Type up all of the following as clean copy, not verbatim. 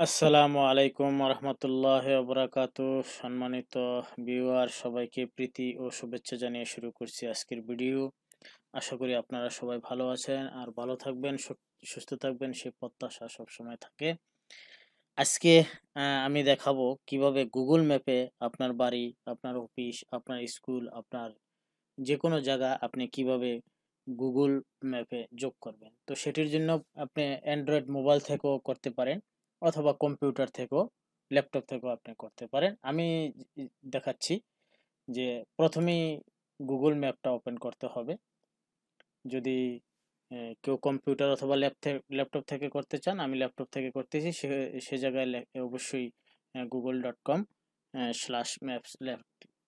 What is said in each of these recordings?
আসসালামু আলাইকুম রহমতুল্লাহ বারাকাতু। সম্মানিত ভিউয়ার সবাইকে প্রীতি ও শুভেচ্ছা জানিয়ে শুরু করছি আজকের ভিডিও। আশা করি আপনারা সবাই ভালো আছেন আর ভালো থাকবেন, সুস্থ থাকবেন, সেই প্রত্যাশা সবসময় থাকে। আজকে আমি দেখাবো কিভাবে গুগল ম্যাপে আপনার বাড়ি, আপনার অফিস, আপনার স্কুল, আপনার যে কোনো জায়গা আপনি কিভাবে গুগল ম্যাপে যোগ করবেন। তো সেটির জন্য আপনি অ্যান্ড্রয়েড মোবাইল থেকেও করতে পারেন অথবা কম্পিউটার থেকেও, ল্যাপটপ থেকেও আপনি করতে পারেন। আমি দেখাচ্ছি যে প্রথমেই গুগল ম্যাপটা ওপেন করতে হবে। যদি কেউ কম্পিউটার অথবা ল্যাপটপ থেকে করতে চান, আমি ল্যাপটপ থেকে করতেছি, সে জায়গায় অবশ্যই google.com/maps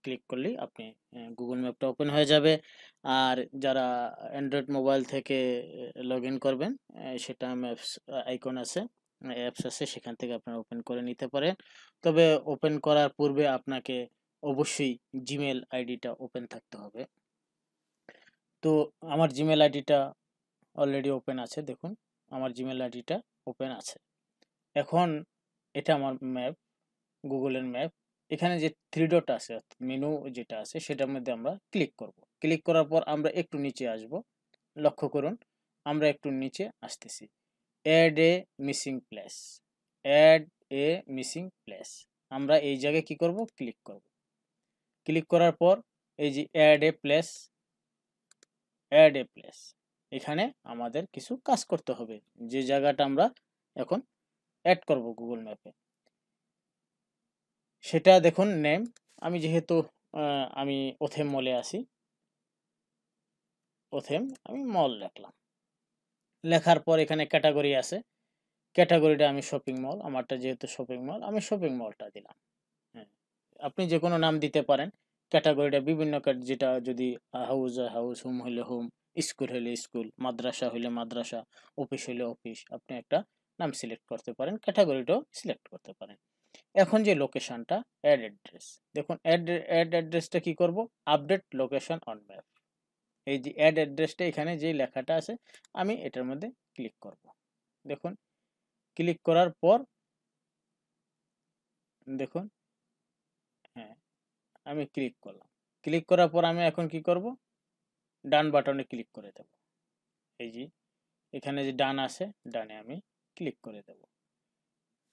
ক্লিক করলেই আপনি গুগল ম্যাপটা ওপেন হয়ে যাবে। আর যারা অ্যান্ড্রয়েড মোবাইল থেকে লগ ইন করবেন, সেটা ম্যাপস আইকন আছে, অ্যাপস আছে, সেখান থেকে আপনারা ওপেন করে নিতে পারেন। তবে ওপেন করার পূর্বে আপনাকে অবশ্যই জিমেল আইডিটা ওপেন থাকতে হবে। তো আমার জিমেল আইডিটা অলরেডি ওপেন আছে, দেখুন আমার জিমেল আইডিটা ওপেন আছে। এখন এটা আমার ম্যাপ, গুগলের ম্যাপ। এখানে যে থ্রি ডট আছে, মেনু যেটা আছে, সেটার মধ্যে আমরা ক্লিক করব। ক্লিক করার পর আমরা একটু নিচে আসব। লক্ষ্য করুন আমরা একটু নিচে আসতেছি। Add a missing place, add a missing place, আমরা এই জায়গায় কি করব, ক্লিক করব। ক্লিক করার পর এই যে add a place, add a place, এখানে আমাদের কিছু কাজ করতে হবে। যে জায়গাটা আমরা এখন অ্যাড করব গুগল ম্যাপে, সেটা দেখুন নেম। আমি যেহেতু আমি ওথেম মলে আছি, ওথেম আমি মল লিখলাম। লেখার পর এখানে ক্যাটাগরি আছে, ক্যাটাগরিটা আমি শপিং মল, আমারটা যেহেতু শপিং মল আমি শপিং মলটা দিলাম। হ্যাঁ, আপনি যে কোনো নাম দিতে পারেন। ক্যাটাগরিটা বিভিন্ন যেটা যদি হাউস হয় হাউস, হোম হইলে হোম, স্কুল হইলে স্কুল, মাদ্রাসা হইলে মাদ্রাসা, অফিস হইলে অফিস, আপনি একটা নাম সিলেক্ট করতে পারেন, ক্যাটাগরিটাও সিলেক্ট করতে পারেন। এখন যে লোকেশনটা, অ্যাড অ্যাড্রেস, দেখুন অ্যাড অ্যাড্রেসটা কি করব, আপডেট লোকেশন অন ম্যাপ। এই যে অ্যাড অ্যাড্রেসটা এখানে যে লেখাটা আছে, আমি এটার মধ্যে ক্লিক করব। দেখুন ক্লিক করার পর দেখুন, হ্যাঁ আমি ক্লিক করলাম। ক্লিক করার পর আমি এখন কি করব, ডান বাটনে ক্লিক করে দেব। এই যে এখানে যে ডান আছে, ডানে আমি ক্লিক করে দেব।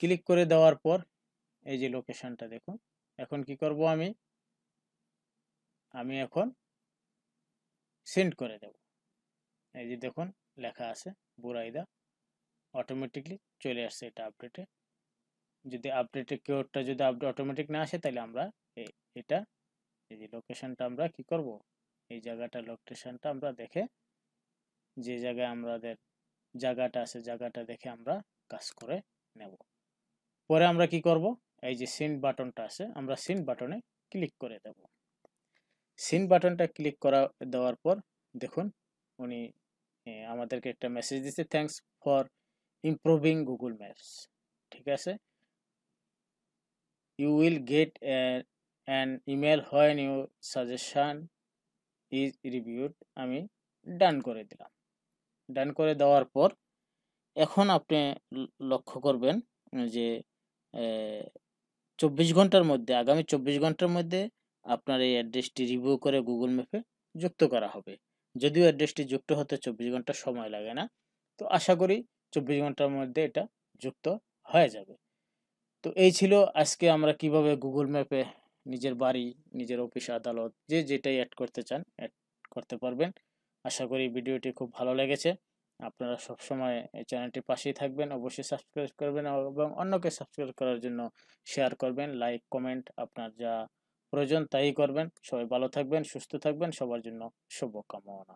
ক্লিক করে দেওয়ার পর এই যে লোকেশনটা দেখুন, এখন কি করব, আমি আমি এখন সেন্ড করে দেব। এই যে দেখুন লেখা আছে বুরাইদা, অটোমেটিকলি চলে আসছে এটা আপডেটে। যদি আপডেটে কোডটা যদি অটোমেটিক না আসে, তাহলে আমরা এটা এই যে লোকেশনটা আমরা কি করব, এই জায়গাটা লোকেশনটা আমরা দেখে, যে জায়গায় আমাদের জায়গাটা আছে, জায়গাটা দেখে আমরা কাজ করে নেব। পরে আমরা কি করব, এই যে সেন্ড বাটনটা আছে, আমরা সেন্ড বাটনে ক্লিক করে দেব। সেন্ড বাটনটা ক্লিক করা দেওয়ার পর দেখুন উনি আমাদেরকে একটা মেসেজ দিচ্ছে, thanks for improving Google Maps. ঠিক আছে, you will get an email when your suggestion is reviewed. আমি ডান করে দিলাম। ডান করে দেওয়ার পর এখন আপনি লক্ষ্য করবেন যে 24 ঘন্টার মধ্যে, আগামী 24 ঘন্টার মধ্যে আপনার এই অ্যাড্রেসটি রিভিউ করে গুগল ম্যাপে যুক্ত করা হবে। যদিও অ্যাড্রেসটি যুক্ত হতে 24 ঘন্টা সময় লাগে না, তো আশা করি 24 ঘন্টার মধ্যে এটা যুক্ত হয়ে যাবে। তো এই ছিল আজকে আমরা কিভাবে গুগল ম্যাপে নিজের বাড়ি, নিজের অফিস, আদালত, যে যেটাই অ্যাড করতে চান অ্যাড করতে পারবেন। আশা করি ভিডিওটি খুব ভালো লেগেছে। আপনারা সবসময় এই চ্যানেলটির পাশেই থাকবেন, অবশ্যই সাবস্ক্রাইব করবেন এবং অন্যকে সাবস্ক্রাইব করার জন্য শেয়ার করবেন, লাইক কমেন্ট আপনার যা প্রয়োজন তাই করবেন। সবাই ভালো থাকবেন, সুস্থ থাকবেন, সবার জন্য শুভকামনা।